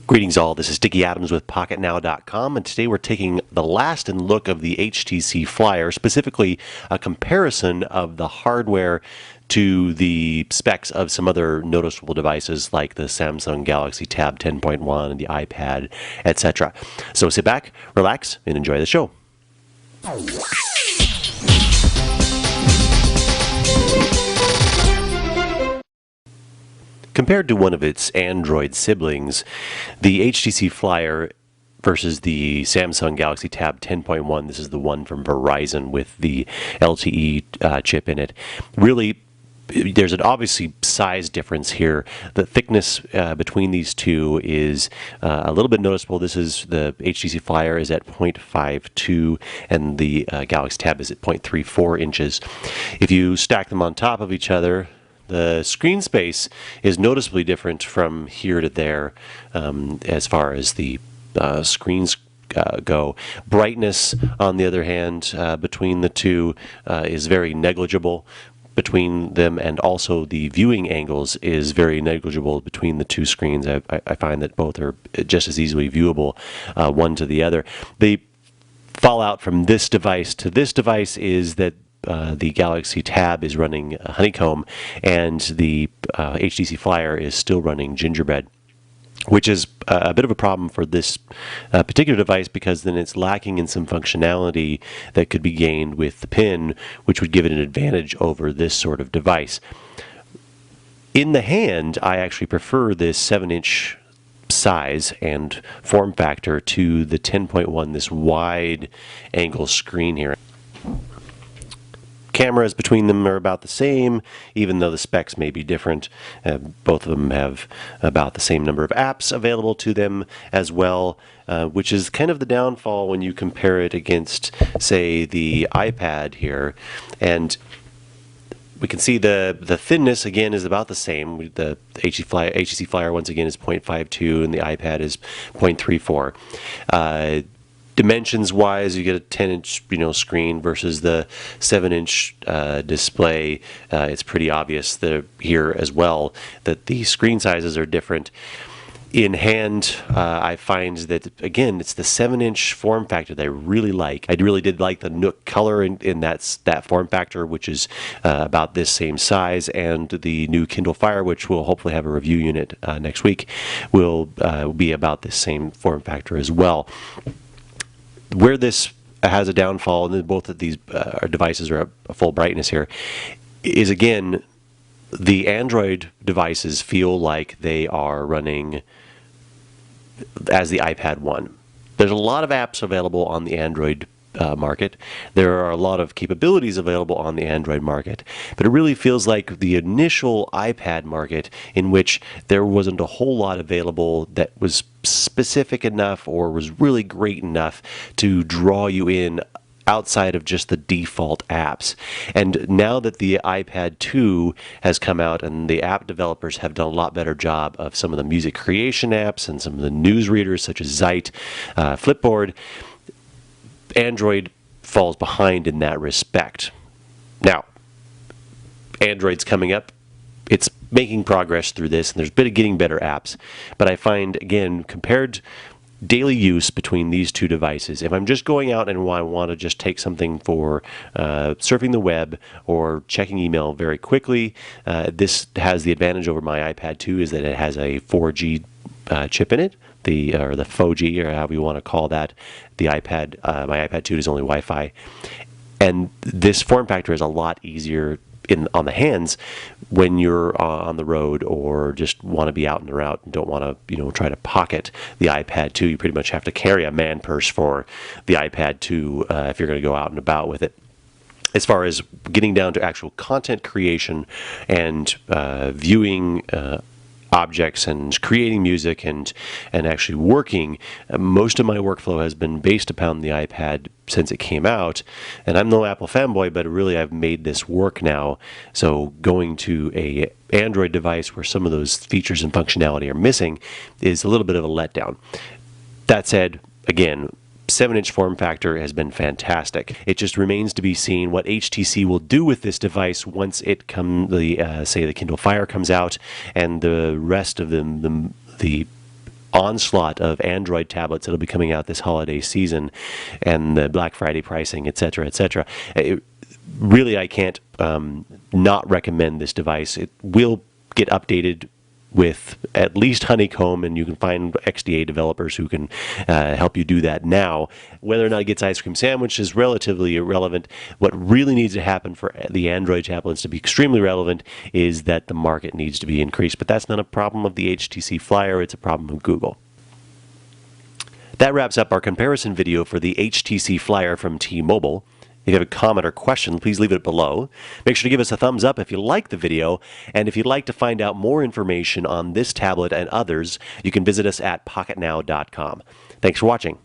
Greetings all, this is Dickie Adams with PocketNow.com, and today we're taking the last look of the HTC Flyer, specifically a comparison of the hardware to the specs of some other noticeable devices like the Samsung Galaxy Tab 10.1 and the iPad, etc. So sit back, relax, and enjoy the show. Compared to one of its Android siblings, the HTC Flyer versus the Samsung Galaxy Tab 10.1, this is the one from Verizon with the LTE chip in it, really there's an obviously size difference here. The thickness between these two is a little bit noticeable. This is the HTC Flyer is at 0.52 and the Galaxy Tab is at 0.34 inches. If you stack them on top of each other, the screen space is noticeably different from here to there as far as the screens go. Brightness, on the other hand, between the two is very negligible between them, and also the viewing angles is very negligible between the two screens. I find that both are just as easily viewable one to the other. The fallout from this device to this device is that the Galaxy Tab is running Honeycomb and the HTC Flyer is still running Gingerbread, which is a bit of a problem for this particular device because then it's lacking in some functionality that could be gained with the pin, which would give it an advantage over this sort of device. In the hand, I actually prefer this 7-inch size and form factor to the 10.1, this wide angle screen here. Cameras between them are about the same, even though the specs may be different. Both of them have about the same number of apps available to them as well, which is kind of the downfall when you compare it against, say, the iPad here. And we can see the thinness, again, is about the same. The HTC Flyer, once again, is 0.52, and the iPad is 0.34. Dimensions-wise, you get a 10-inch, screen versus the 7-inch display. It's pretty obvious here as well that the screen sizes are different. In hand, I find that, again, it's the 7-inch form factor that I really like. I really did like the Nook color in that form factor, which is about this same size, and the new Kindle Fire, which we'll hopefully have a review unit next week, will be about this same form factor as well. Where this has a downfall, and then both of these devices are at full brightness here, is again, the Android devices feel like they are running as the iPad 1. There's a lot of apps available on the Android market. There are a lot of capabilities available on the Android market, but it really feels like the initial iPad market, in which there wasn't a whole lot available that was specific enough or was really great enough to draw you in outside of just the default apps. And now that the iPad 2 has come out and the app developers have done a lot better job of some of the music creation apps and some of the news readers such as Zite, Flipboard, Android falls behind in that respect. Now, Android's coming up. It's making progress through this, and there's a bit of getting better apps. But I find, again, compared daily use between these two devices, if I'm just going out and I want to just take something for surfing the web or checking email very quickly, this has the advantage over my iPad 2 is that it has a 4G chip in it, or the 4G, or however you want to call that. The iPad, my iPad 2 is only Wi-Fi, and this form factor is a lot easier on the hands when you're on the road or just want to be out and about and don't want to, try to pocket the iPad 2. You pretty much have to carry a man purse for the iPad 2 if you're going to go out and about with it. As far as getting down to actual content creation and viewing objects and creating music and actually working, most of my workflow has been based upon the iPad since it came out, and I'm no Apple fanboy, but really I've made this work now. So going to a Android device where some of those features and functionality are missing is a little bit of a letdown. That said, again, 7-inch form factor has been fantastic. It just remains to be seen what HTC will do with this device once it say the Kindle Fire comes out and the rest of the onslaught of Android tablets that'll be coming out this holiday season, and the Black Friday pricing, etc., etc. Really, I can't not recommend this device. It will get updated with at least Honeycomb, and you can find XDA developers who can help you do that now. Whether or not it gets ice cream sandwich is relatively irrelevant. What really needs to happen for the Android tablets to be extremely relevant is that the market needs to be increased. But that's not a problem of the HTC Flyer, it's a problem of Google. That wraps up our comparison video for the HTC Flyer from T-Mobile. If you have a comment or question, please leave it below. Make sure to give us a thumbs up if you like the video, and if you'd like to find out more information on this tablet and others, you can visit us at pocketnow.com. Thanks for watching.